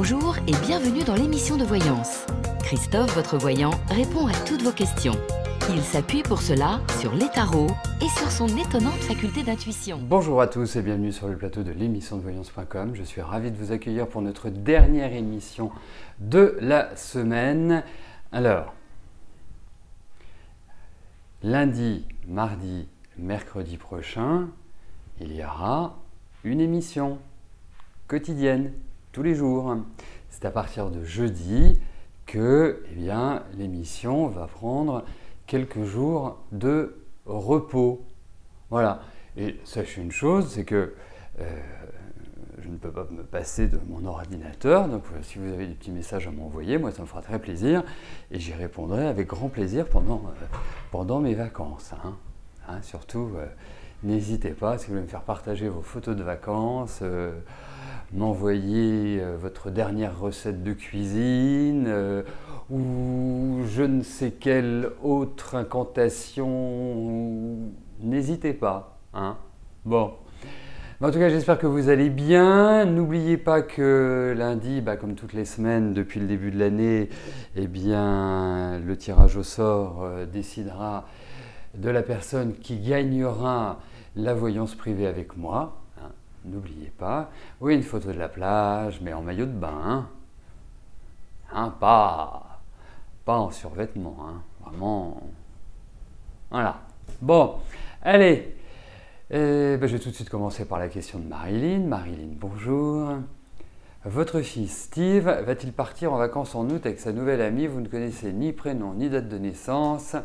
Bonjour et bienvenue dans l'émission de voyance. Christophe, votre voyant, répond à toutes vos questions. Il s'appuie pour cela sur les tarots et sur son étonnante faculté d'intuition. Bonjour à tous et bienvenue sur le plateau de l'émission de voyance.com. Je suis ravi de vous accueillir pour notre dernière émission de la semaine. Alors, lundi, mardi, mercredi prochain, il y aura une émission quotidienne, tous les jours. C'est à partir de jeudi que l'émission va prendre quelques jours de repos. Voilà. Et sachez une chose, c'est que je ne peux pas me passer de mon ordinateur. Donc si vous avez des petits messages à m'envoyer, moi ça me fera très plaisir. Et j'y répondrai avec grand plaisir pendant mes vacances. Surtout, n'hésitez pas, si vous voulez me faire partager vos photos de vacances, m'envoyer votre dernière recette de cuisine ou je ne sais quelle autre incantation, n'hésitez pas. Bon. En tout cas, j'espère que vous allez bien. N'oubliez pas que lundi, comme toutes les semaines depuis le début de l'année, le tirage au sort décidera de la personne qui gagnera la voyance privée avec moi. N'oubliez pas. Oui, une photo de la plage, mais en maillot de bain. Pas en survêtement. Vraiment. Voilà. Bon, allez. Je vais tout de suite commencer par la question de Marilyn. Marilyn, bonjour. Votre fils Steve va-t-il partir en vacances en août avec sa nouvelle amie? Vous ne connaissez ni prénom ni date de naissance.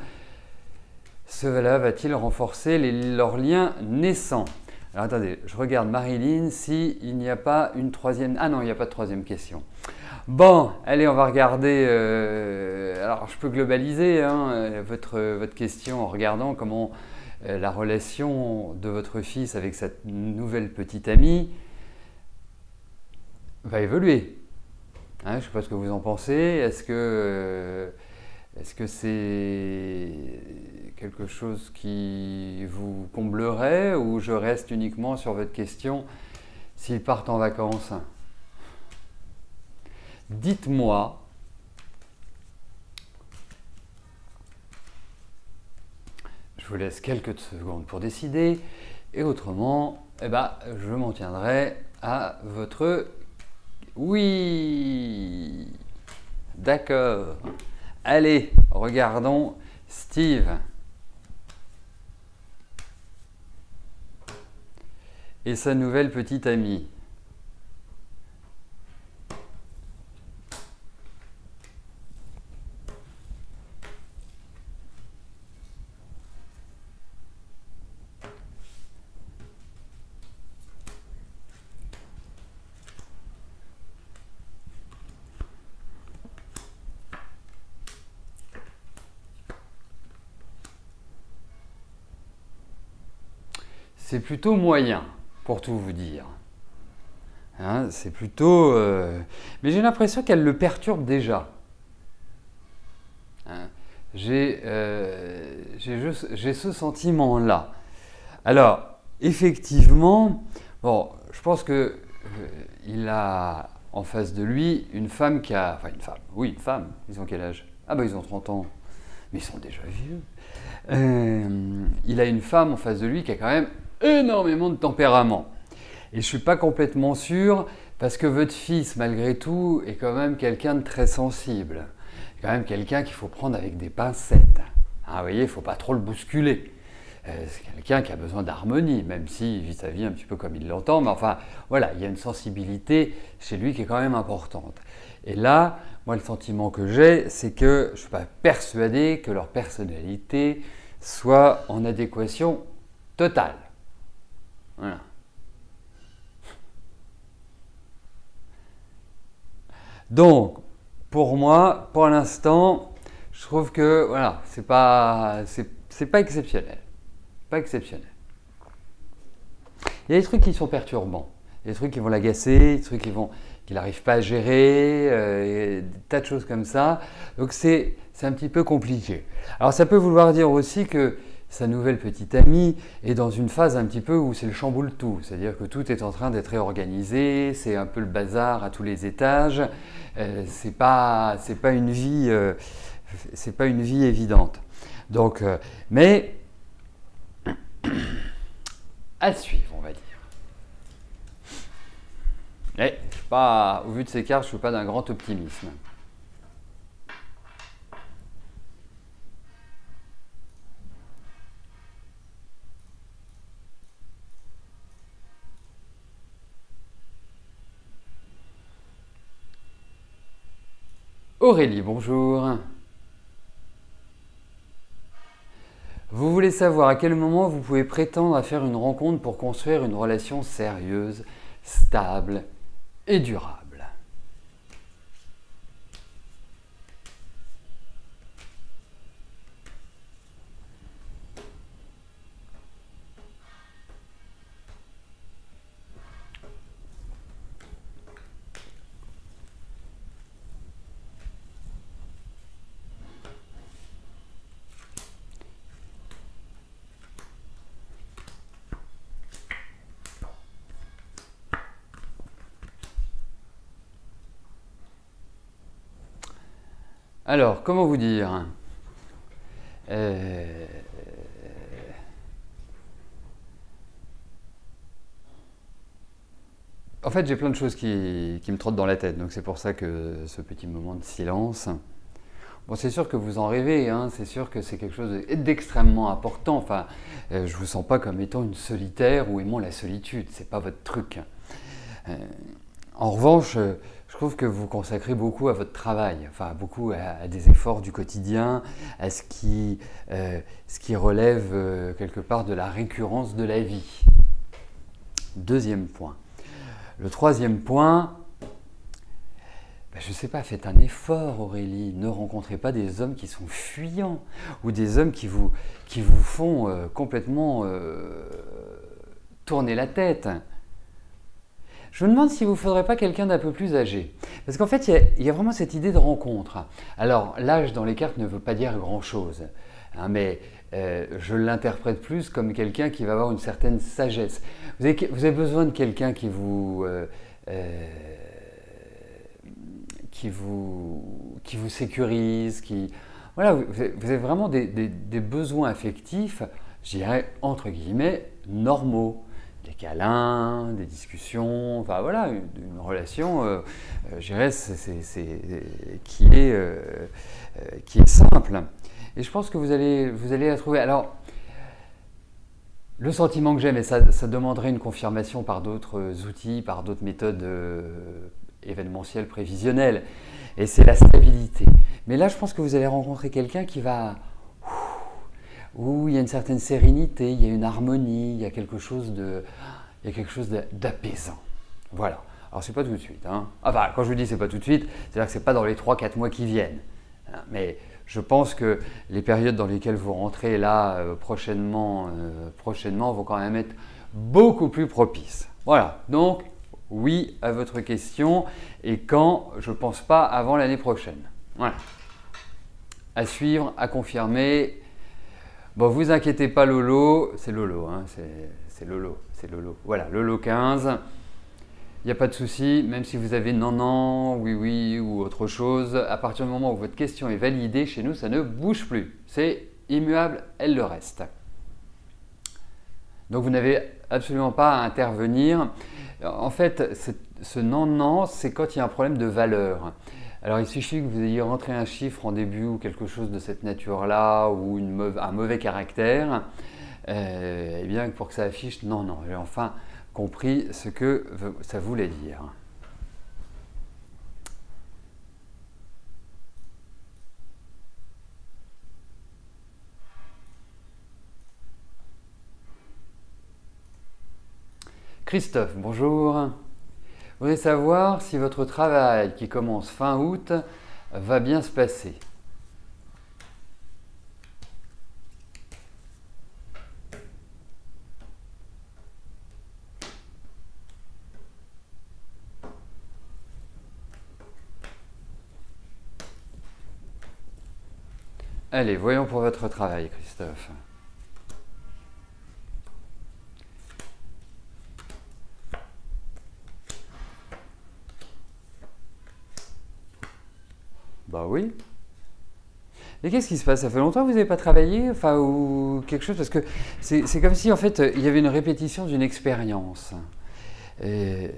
Cela va-t-il renforcer leurs liens naissants? Alors attendez, je regarde Marilyn s'il n'y a pas une troisième... Ah non, il n'y a pas de troisième question. Bon, allez, on va regarder... Alors, je peux globaliser votre question en regardant comment la relation de votre fils avec cette nouvelle petite amie va évoluer. Je ne sais pas ce que vous en pensez. Est-ce que c'est quelque chose qui vous comblerait ou je reste uniquement sur votre question s'ils partent en vacances? Dites-moi. Je vous laisse quelques secondes pour décider et autrement, je m'en tiendrai à votre oui. D'accord. Allez, regardons Steve et sa nouvelle petite amie. C'est plutôt moyen, pour tout vous dire. C'est plutôt... Mais j'ai l'impression qu'elle le perturbe déjà. J'ai ce sentiment-là. Alors, effectivement, je pense qu'il a en face de lui une femme qui a... Enfin, une femme. Oui, une femme. Ils ont quel âge? Ils ont 30 ans. Mais ils sont déjà vieux. Il a une femme en face de lui qui a quand même énormément de tempérament. Et je ne suis pas complètement sûr, parce que votre fils, malgré tout, est quand même quelqu'un de très sensible. C'est quand même quelqu'un qu'il faut prendre avec des pincettes. Vous voyez, il ne faut pas trop le bousculer. C'est quelqu'un qui a besoin d'harmonie, même s'il vit sa vie un petit peu comme il l'entend. Mais enfin, voilà, il y a une sensibilité chez lui qui est quand même importante. Et là, moi, le sentiment que j'ai, c'est que je ne suis pas persuadé que leur personnalité soit en adéquation totale. Voilà. Donc, pour moi, pour l'instant, je trouve que voilà, c'est pas exceptionnel. Pas exceptionnel. Il y a des trucs qui sont perturbants. Il y a des trucs qui vont l'agacer, des trucs qu'il n'arrive pas à gérer, des tas de choses comme ça. Donc c'est un petit peu compliqué. Alors ça peut vouloir dire aussi que sa nouvelle petite amie est dans une phase un petit peu où c'est le chamboule tout, c'est-à-dire que tout est en train d'être réorganisé, c'est un peu le bazar à tous les étages, c'est pas une vie, c'est pas une vie évidente. Donc, mais à suivre, on va dire. Et pas, au vu de ces cartes, je ne suis pas d'un grand optimisme. Aurélie, bonjour. Vous voulez savoir à quel moment vous pouvez prétendre à faire une rencontre pour construire une relation sérieuse, stable et durable. Alors, comment vous dire En fait, j'ai plein de choses qui me trottent dans la tête, donc c'est pour ça que ce petit moment de silence. Bon, c'est sûr que vous en rêvez, hein, c'est sûr que c'est quelque chose d'extrêmement important. Enfin, je vous sens pas comme étant une solitaire ou aimant la solitude, c'est pas votre truc. En revanche, je trouve que vous consacrez beaucoup à votre travail, enfin beaucoup à des efforts du quotidien, à ce qui relève quelque part de la récurrence de la vie. Deuxième point. Le troisième point, je ne sais pas, faites un effort Aurélie, ne rencontrez pas des hommes qui sont fuyants ou des hommes qui vous font complètement tourner la tête. Je me demande s'il ne vous faudrait pas quelqu'un d'un peu plus âgé. Parce qu'en fait, il y a vraiment cette idée de rencontre. Alors, l'âge dans les cartes ne veut pas dire grand-chose. Hein, mais je l'interprète plus comme quelqu'un qui va avoir une certaine sagesse. Vous avez besoin de quelqu'un qui vous sécurise, voilà, vous avez vraiment des besoins affectifs, je dirais, entre guillemets, normaux. Des câlins, des discussions, enfin voilà, une relation, je dirais, qui est simple. Et je pense que vous allez la trouver. Alors, le sentiment que j'ai, mais ça demanderait une confirmation par d'autres outils, par d'autres méthodes événementielles, prévisionnelles, et c'est la stabilité. Mais là, je pense que vous allez rencontrer quelqu'un qui va... où il y a une certaine sérénité, il y a une harmonie, il y a quelque chose d'apaisant. Voilà. Alors, c'est pas tout de suite. Hein. Enfin, quand je vous dis c'est pas tout de suite, c'est-à-dire que c'est pas dans les 3-4 mois qui viennent. Hein. Mais je pense que les périodes dans lesquelles vous rentrez là prochainement vont quand même être beaucoup plus propices. Voilà. Donc, oui à votre question. Et quand, je pense pas avant l'année prochaine. Voilà. À suivre, à confirmer. Bon, vous inquiétez pas Lolo, c'est Lolo, hein, c'est Lolo. Voilà, Lolo 15, il n'y a pas de souci, même si vous avez non, oui ou autre chose, à partir du moment où votre question est validée, chez nous, ça ne bouge plus. C'est immuable, elle le reste. Donc vous n'avez absolument pas à intervenir. En fait, ce non, c'est quand il y a un problème de valeur. Alors il suffit que vous ayez rentré un chiffre en début ou quelque chose de cette nature-là ou un mauvais caractère, et bien pour que ça affiche non, j'ai enfin compris ce que ça voulait dire. Christophe, bonjour. Vous voulez savoir si votre travail qui commence fin août va bien se passer. Allez, voyons pour votre travail, Christophe. Bah oui. Et qu'est-ce qui se passe? Ça fait longtemps que vous n'avez pas travaillé, enfin, ou quelque chose? Parce que c'est comme si, en fait, il y avait une répétition d'une expérience. Et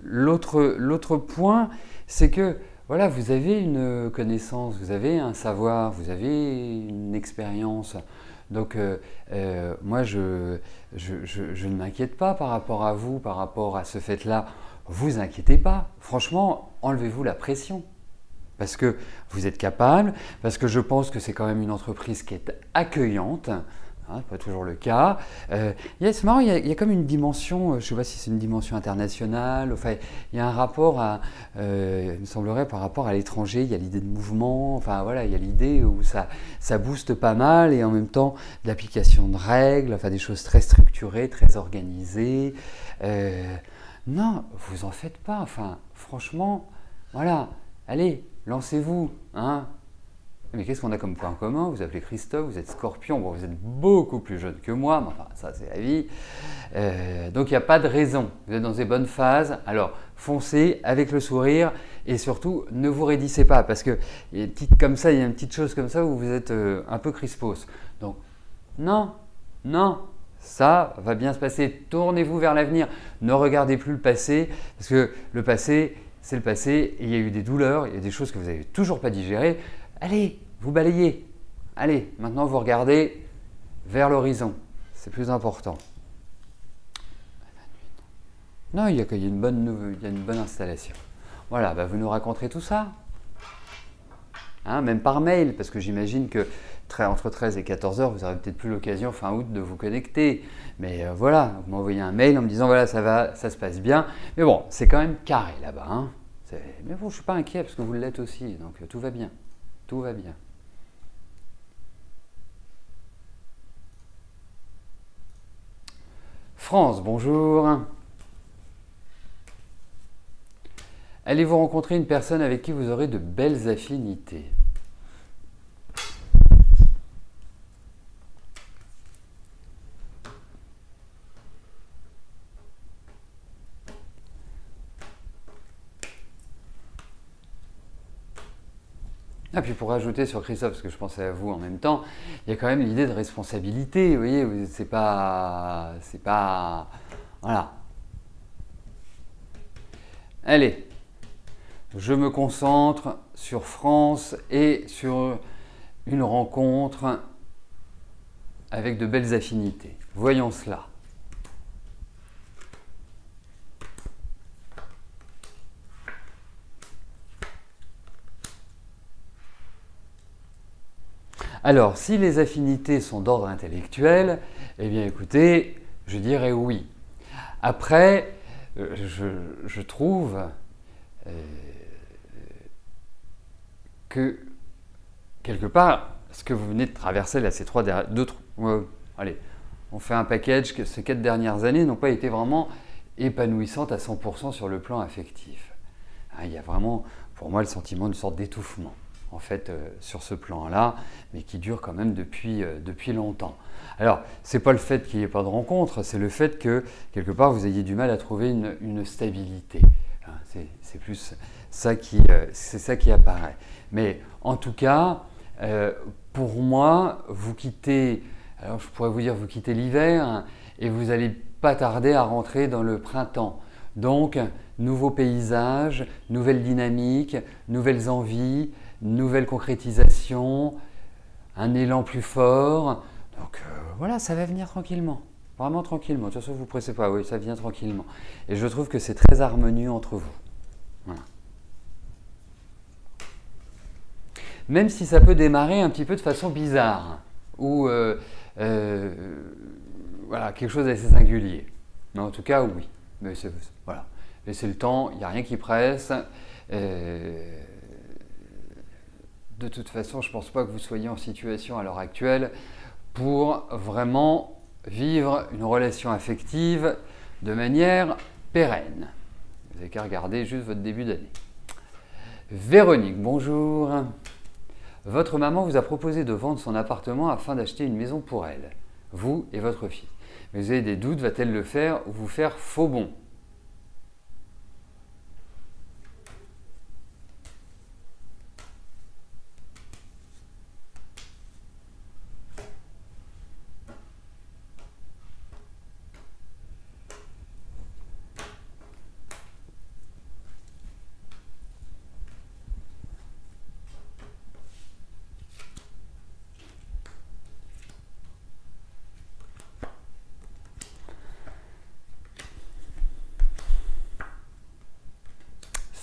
l'autre point, c'est que, voilà, vous avez une connaissance, vous avez un savoir, vous avez une expérience. Donc, moi, je ne m'inquiète pas par rapport à vous, par rapport à ce fait-là. Vous inquiétez pas. Franchement, enlevez-vous la pression. Parce que vous êtes capable, parce que je pense que c'est quand même une entreprise qui est accueillante, hein, pas toujours le cas. C'est marrant, il y a comme une dimension, je ne sais pas si c'est une dimension internationale, enfin, il y a un rapport à, il me semblerait par rapport à l'étranger, il y a l'idée de mouvement, enfin voilà, il y a l'idée où ça booste pas mal et en même temps de l'application de règles, enfin des choses très structurées, très organisées. Non, vous en faites pas, enfin franchement, voilà, allez, lancez-vous, hein. Mais qu'est-ce qu'on a comme point commun? Vous appelez Christophe, vous êtes Scorpion, bon, vous êtes beaucoup plus jeune que moi, mais enfin, ça c'est la vie. Donc il n'y a pas de raison, vous êtes dans des bonnes phases, alors foncez avec le sourire et surtout ne vous raidissez pas parce que il y a une petite chose comme ça où vous êtes un peu crispos. Donc non, ça va bien se passer, tournez-vous vers l'avenir, ne regardez plus le passé parce que le passé, c'est le passé et il y a eu des douleurs, il y a des choses que vous n'avez toujours pas digérées. Allez, vous balayez. Allez, maintenant vous regardez vers l'horizon. C'est plus important. Non, il y a une bonne installation. Voilà, bah vous nous raconterez tout ça. Hein, même par mail, parce que j'imagine que entre 13 et 14 heures, vous n'aurez peut-être plus l'occasion fin août de vous connecter. Mais voilà, vous m'envoyez un mail en me disant voilà, ça va, ça se passe bien. Mais bon, c'est quand même carré là-bas. Hein. Mais bon, je ne suis pas inquiet parce que vous l'êtes aussi, donc tout va bien. Tout va bien. France, bonjour. Allez-vous rencontrer une personne avec qui vous aurez de belles affinités? Ah, puis pour rajouter sur Christophe, parce que je pensais à vous en même temps, il y a quand même l'idée de responsabilité, vous voyez, c'est pas... Voilà. Allez, je me concentre sur France et sur une rencontre avec de belles affinités. Voyons cela. Alors, si les affinités sont d'ordre intellectuel, eh bien écoutez, je dirais oui. Après, je trouve que, quelque part, ce que vous venez de traverser là, ces allez, on fait un package que ces 4 dernières années n'ont pas été vraiment épanouissantes à 100% sur le plan affectif. Il y a vraiment, pour moi, le sentiment d'une sorte d'étouffement. En fait, sur ce plan-là, mais qui dure quand même depuis longtemps. Alors, ce n'est pas le fait qu'il n'y ait pas de rencontre, c'est le fait que, quelque part, vous ayez du mal à trouver une stabilité. C'est plus ça qui apparaît. Mais en tout cas, pour moi, vous quittez, alors je pourrais vous dire, vous quittez l'hiver et vous n'allez pas tarder à rentrer dans le printemps. Donc, nouveaux paysages, nouvelles dynamiques, nouvelles envies, nouvelle concrétisation, un élan plus fort. Donc voilà, ça va venir tranquillement, vraiment tranquillement. De toute façon, vous ne vous pressez pas, oui, ça vient tranquillement. Et je trouve que c'est très harmonieux entre vous. Voilà. Même si ça peut démarrer un petit peu de façon bizarre, ou voilà, quelque chose d'assez singulier. Mais en tout cas, oui. Mais voilà. Laissez le temps, il n'y a rien qui presse. De toute façon, je ne pense pas que vous soyez en situation à l'heure actuelle pour vraiment vivre une relation affective de manière pérenne. Vous n'avez qu'à regarder juste votre début d'année. Véronique, bonjour. Votre maman vous a proposé de vendre son appartement afin d'acheter une maison pour elle, vous et votre fille. Mais vous avez des doutes, va-t-elle le faire ou vous faire faux bond?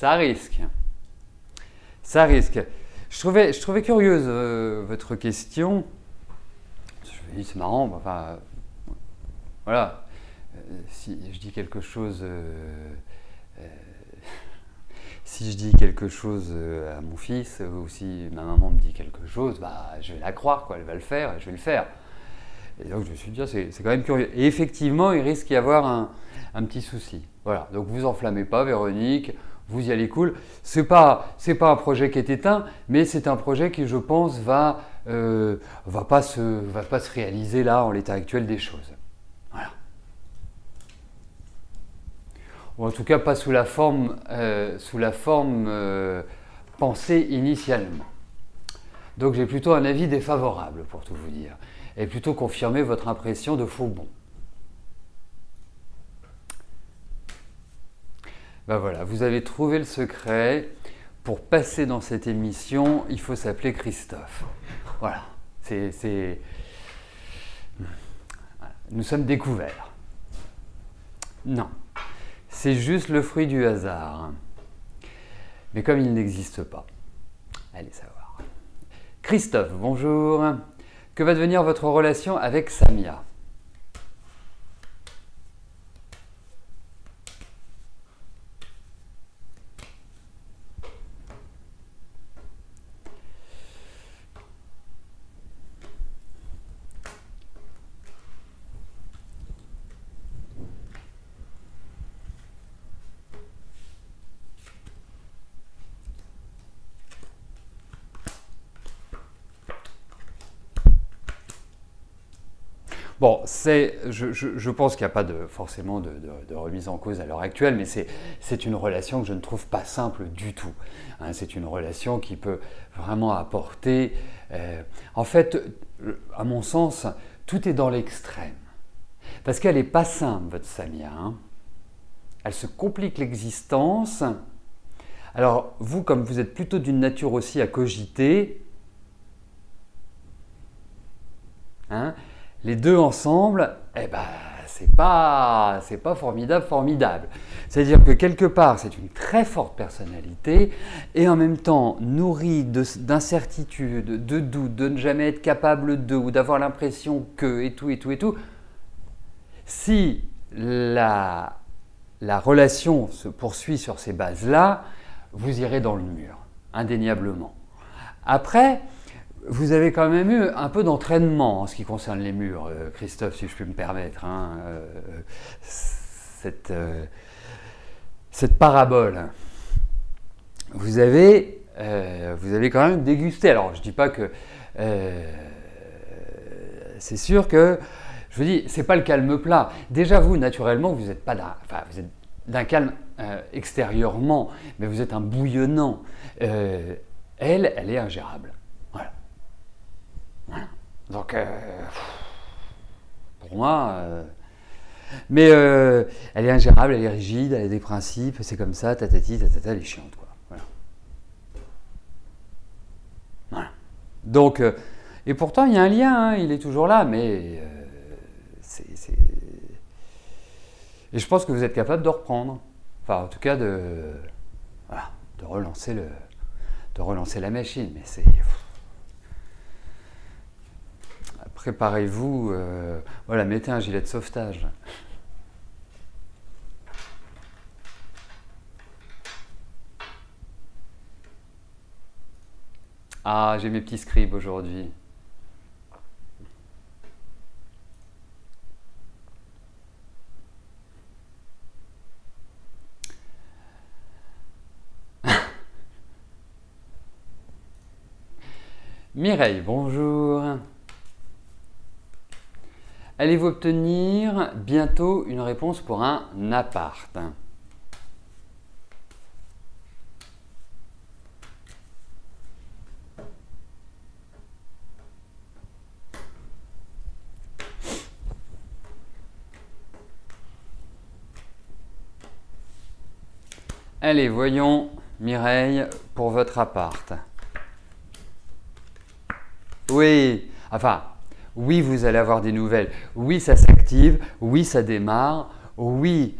ça risque. Ça risque. Je trouvais curieuse votre question. Je me dis, c'est marrant, enfin, voilà. Si je dis quelque chose, si je dis quelque chose à mon fils, ou si ma maman me dit quelque chose, bah, je vais la croire, quoi. Elle va le faire, et je vais le faire. Et donc je me suis dit, c'est quand même curieux. Et effectivement, il risque d'y avoir un petit souci. Voilà. Donc vous enflammez pas, Véronique. Vous y allez cool. C'est pas un projet qui est éteint, mais c'est un projet qui, je pense, va pas se réaliser là en l'état actuel des choses. Voilà. Ou en tout cas pas sous la forme pensée initialement. Donc j'ai plutôt un avis défavorable pour tout vous dire, et plutôt confirmer votre impression de faux bon. Ben voilà, vous avez trouvé le secret. Pour passer dans cette émission, il faut s'appeler Christophe. Voilà, nous sommes découverts. Non, c'est juste le fruit du hasard. Mais comme il n'existe pas, allez savoir. Christophe, bonjour. Que va devenir votre relation avec Samia ? Bon, je pense qu'il n'y a pas forcément de remise en cause à l'heure actuelle, mais c'est une relation que je ne trouve pas simple du tout. Hein, c'est une relation qui peut vraiment apporter... en fait, à mon sens, tout est dans l'extrême. Parce qu'elle n'est pas simple, votre Samia. Hein. Elle se complique l'existence. Alors, vous, comme vous êtes plutôt d'une nature aussi à cogiter, hein, les deux ensemble, eh ben, c'est pas formidable. C'est-à-dire que quelque part, c'est une très forte personnalité et en même temps nourrie d'incertitude, de doute, de ne jamais être capable de, ou d'avoir l'impression que, et tout. Si la relation se poursuit sur ces bases-là, vous irez dans le mur, indéniablement. Après, vous avez quand même eu un peu d'entraînement en ce qui concerne les murs, Christophe, si je puis me permettre. Hein, cette parabole. Vous avez quand même dégusté. Alors, je ne dis pas que... c'est sûr que... Je vous dis, c'est pas le calme plat. Déjà, vous, naturellement, vous êtes d'un calme extérieurement, mais vous êtes un bouillonnant. Elle est ingérable. Voilà. Donc, pour moi, mais elle est ingérable, elle est rigide, elle a des principes, c'est comme ça, tatati, tatata, elle est chiante, quoi. Voilà. Donc, et pourtant, il y a un lien, hein, il est toujours là, mais et je pense que vous êtes capable de reprendre. Enfin, en tout cas, de relancer la machine, mais c'est... Préparez-vous, voilà, mettez un gilet de sauvetage. Ah, j'ai mes petits scribes aujourd'hui. Mireille, bonjour. Allez-vous obtenir bientôt une réponse pour un appart? Allez, voyons, Mireille, pour votre appart. Oui, enfin... Oui, vous allez avoir des nouvelles. Oui, ça s'active. Oui, ça démarre. Oui,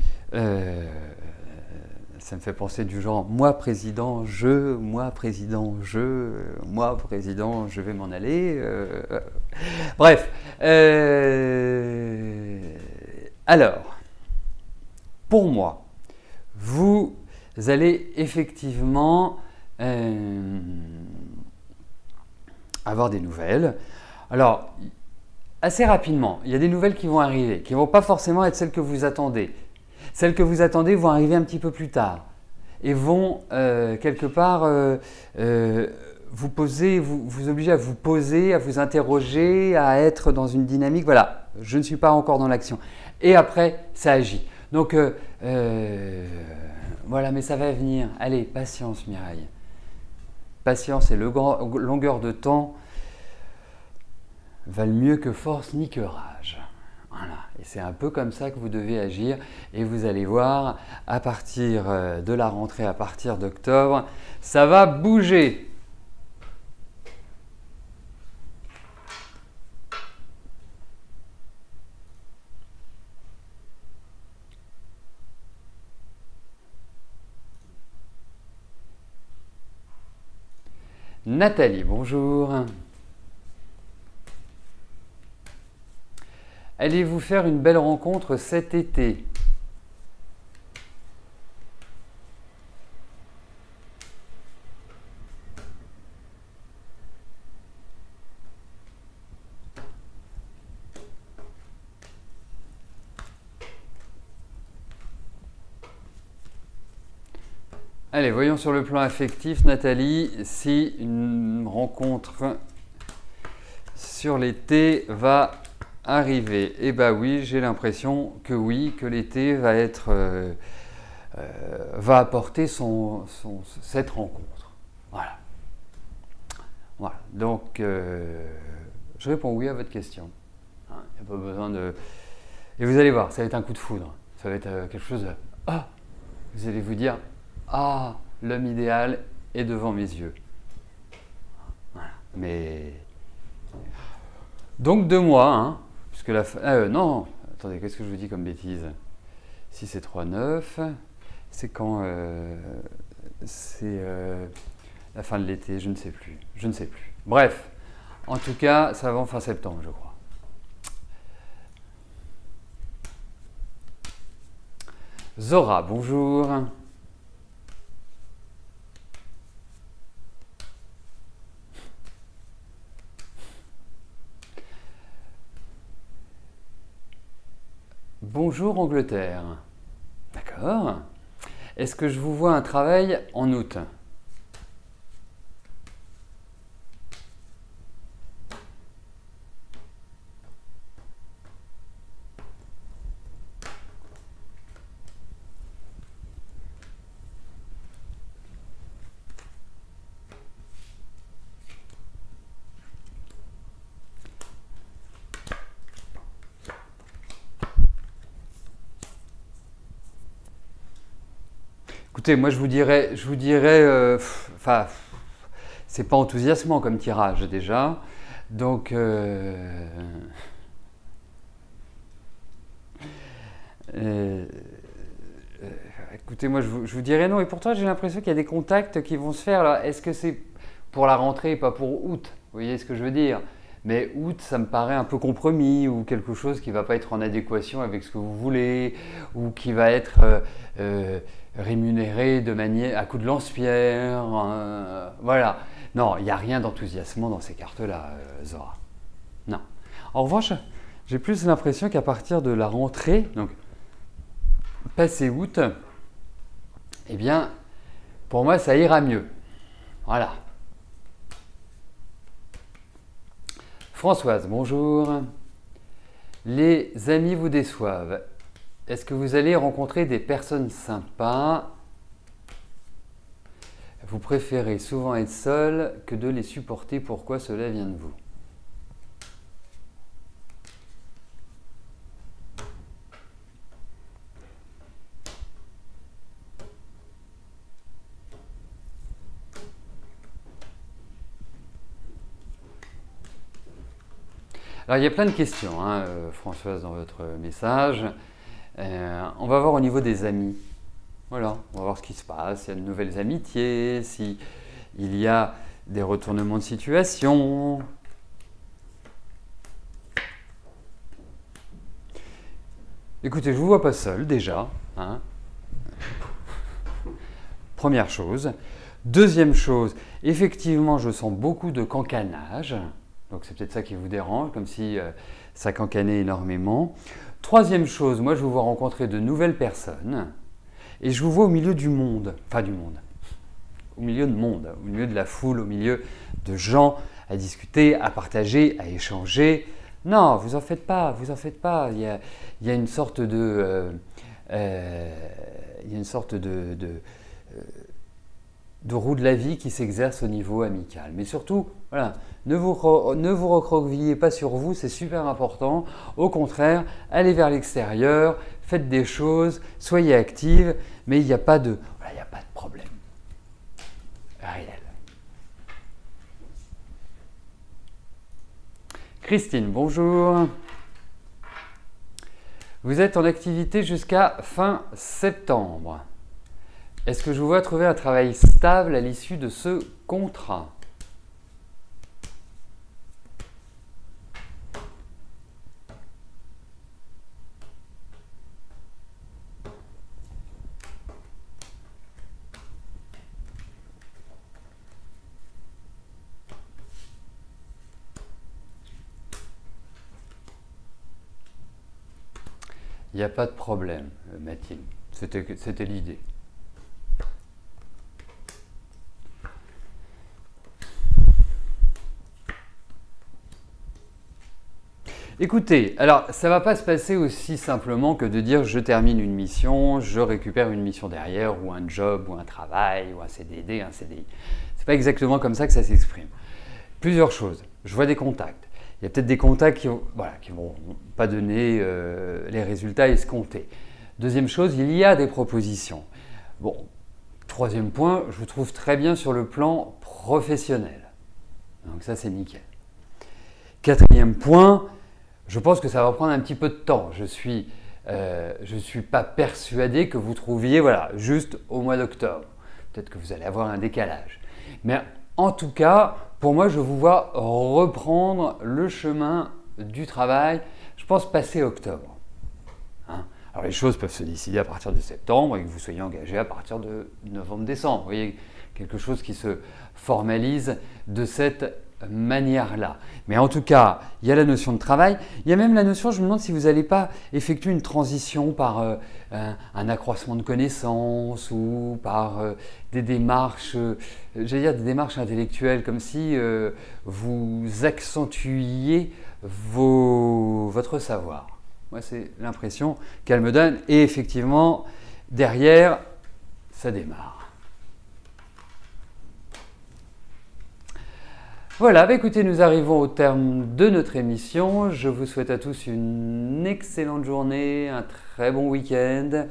ça Ça me fait penser du genre, moi président, moi président, moi président, je vais m'en aller. Bref. Alors, pour moi, vous allez effectivement avoir des nouvelles. Alors, assez rapidement, il y a des nouvelles qui vont arriver, qui ne vont pas forcément être celles que vous attendez. Celles que vous attendez vont arriver un petit peu plus tard et vont quelque part vous obliger à vous poser, à vous interroger, à être dans une dynamique. Voilà, je ne suis pas encore dans l'action. Et après, ça agit. Donc, voilà, mais ça va venir. Allez, patience, Mireille. Patience et longueur de temps valent mieux que force ni que rage. Voilà. Et c'est un peu comme ça que vous devez agir. Et vous allez voir, à partir de la rentrée, à partir d'octobre, ça va bouger. Nathalie, bonjour. Allez-vous faire une belle rencontre cet été? Allez, voyons sur le plan affectif, Nathalie, si une rencontre sur l'été va arriver. Eh bien oui, j'ai l'impression que oui, que l'été va va apporter cette rencontre. Voilà. Voilà. Donc, je réponds oui à votre question. Il n'y a pas besoin de... Et vous allez voir, ça va être un coup de foudre. Ça va être quelque chose de... Ah, vous allez vous dire... Ah, l'homme idéal est devant mes yeux. Voilà. Mais... Donc 2 mois, hein, puisque la fin... non, attendez, qu'est-ce que je vous dis comme bêtise? Si c'est 3, 9, c'est quand c'est la fin de l'été, je ne sais plus. Je ne sais plus. Bref, en tout cas, ça va en fin septembre, je crois. Zora, bonjour. Bonjour Angleterre. D'accord. Est-ce que je vous vois un travail en août? Écoutez, moi je vous dirais, enfin, c'est pas enthousiasmant comme tirage déjà, donc écoutez, moi je vous dirais non, et pourtant j'ai l'impression qu'il y a des contacts qui vont se faire là. Est-ce que c'est pour la rentrée et pas pour août? Vous voyez ce que je veux dire? Mais août, ça me paraît un peu compromis ou quelque chose qui ne va pas être en adéquation avec ce que vous voulez ou qui va être rémunéré de manière à coup de lance-pierre. Voilà. Non, il n'y a rien d'enthousiasmant dans ces cartes-là, Zora. Non. En revanche, j'ai plus l'impression qu'à partir de la rentrée, donc passé août, eh bien, pour moi, ça ira mieux. Voilà. Françoise, bonjour. Les amis vous déçoivent. Est-ce que vous allez rencontrer des personnes sympas? Vous préférez souvent être seul que de les supporter. Pourquoi cela vient de vous? Alors, il y a plein de questions, hein, Françoise, dans votre message. On va voir au niveau des amis. Voilà, on va voir ce qui se passe, s'il y a de nouvelles amitiés, s'il y a des retournements de situation. Écoutez, je ne vous vois pas seul déjà, hein. Première chose. Deuxième chose, effectivement, je sens beaucoup de cancanage. Donc c'est peut-être ça qui vous dérange, comme si ça cancanait énormément. Troisième chose, moi je vous vois rencontrer de nouvelles personnes. Et je vous vois au milieu du monde, enfin du monde, au milieu de monde, au milieu de la foule, au milieu de gens à discuter, à partager, à échanger. Non, vous en faites pas, vous en faites pas. Il y a une sorte de roue de la vie qui s'exerce au niveau amical. Mais surtout, voilà, ne vous recroquevillez pas sur vous, c'est super important. Au contraire, allez vers l'extérieur, faites des choses, soyez active, mais il n'y a pas de problème réel. Christine, bonjour. Vous êtes en activité jusqu'à fin septembre. Est-ce que je vous vois trouver un travail stable à l'issue de ce contrat? Il n'y a pas de problème, Mathilde. C'était l'idée. Écoutez, alors ça ne va pas se passer aussi simplement que de dire je termine une mission, je récupère une mission derrière, ou un job, ou un travail, ou un CDD, un CDI. C'est pas exactement comme ça que ça s'exprime. Plusieurs choses. Je vois des contacts. Il y a peut-être des contacts qui ne vont pas donner les résultats escomptés. Deuxième chose, il y a des propositions. Bon, troisième point, je vous trouve très bien sur le plan professionnel. Donc ça, c'est nickel. Quatrième point, je pense que ça va prendre un petit peu de temps. Je suis pas persuadé que vous trouviez juste au mois d'octobre. Peut-être que vous allez avoir un décalage. Mais en tout cas, pour moi, je vous vois reprendre le chemin du travail, je pense passer octobre. Hein? Alors les choses peuvent se décider à partir de septembre et que vous soyez engagé à partir de novembre-décembre. Vous voyez, quelque chose qui se formalise de cette manière-là. Mais en tout cas, il y a la notion de travail. Il y a même la notion, je me demande si vous n'allez pas effectuer une transition par un accroissement de connaissances ou par des démarches, j'allais dire des démarches intellectuelles, comme si vous accentuiez votre savoir. Moi, c'est l'impression qu'elle me donne. Et effectivement, derrière, ça démarre. Voilà, écoutez, nous arrivons au terme de notre émission. Je vous souhaite à tous une excellente journée, un très bon week-end.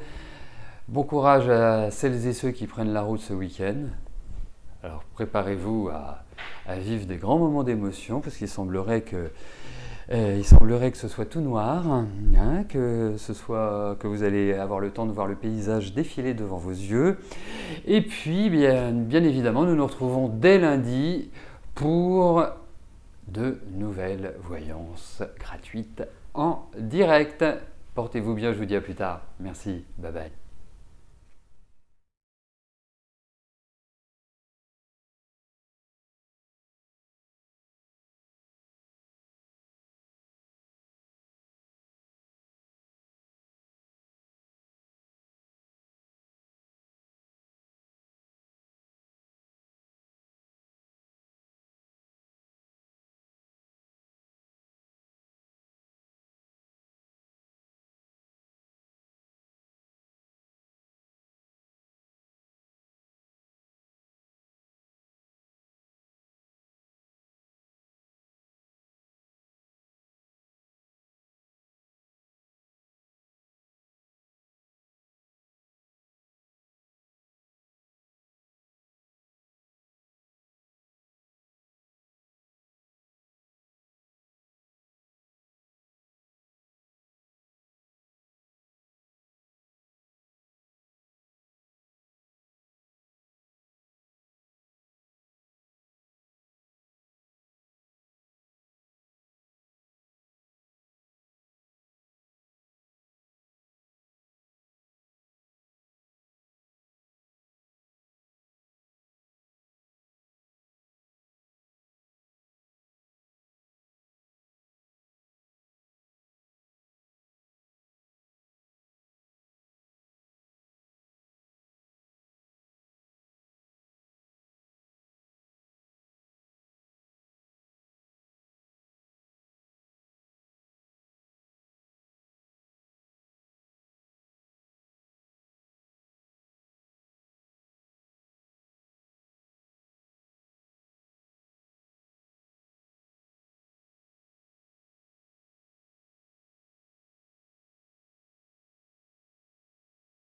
Bon courage à celles et ceux qui prennent la route ce week-end. Alors préparez-vous à vivre des grands moments d'émotion parce qu'il semblerait que ce soit tout noir, hein, que vous allez avoir le temps de voir le paysage défiler devant vos yeux. Et puis, bien évidemment, nous nous retrouvons dès lundi pour de nouvelles voyances gratuites en direct. Portez-vous bien, je vous dis à plus tard. Merci, bye bye.